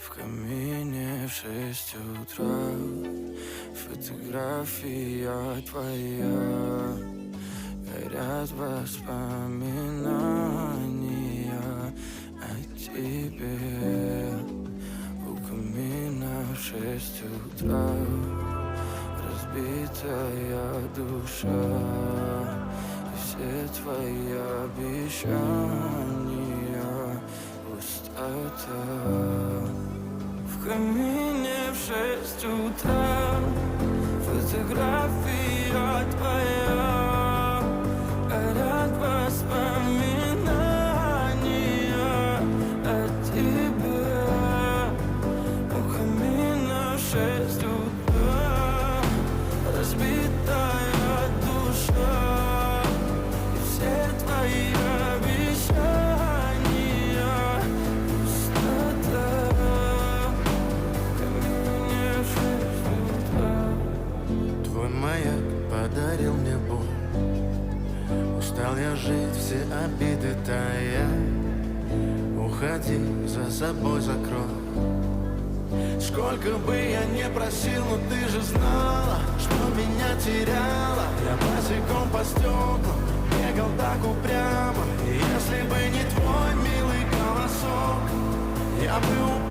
В камине в 6 утра фотография твоя. Горят воспоминания о тебе. У камина в 6 утра разбитая душа. И все твои обещания пустота. В камине в 6 утра фотография твоя. Горят воспоминания о тебе. У камина в 6 утра разбитая душа. И все твои обещания пустота. В камине в 6 утра. Твой маяк подарил мне боль. Устал я жить, все обиды тая. Уходи, за собой закрой. Сколько бы я не просил, но ты же знала, что меня теряла. Я босиком по стеклам бегал так упрямо. И если бы не твой милый голосок, я бы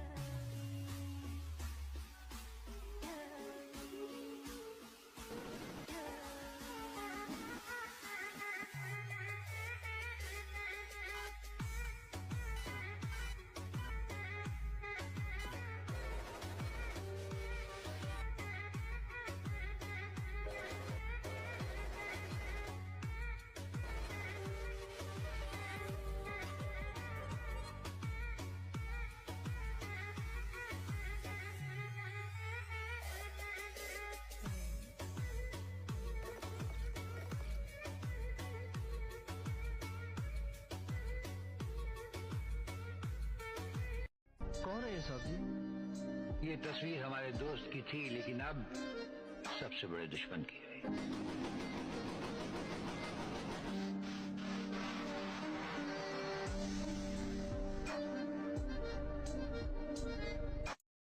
कौन है ये साथी? ये तस्वीर हमारे दोस्त की थी, लेकिन अब सबसे बड़े दुश्मन की है।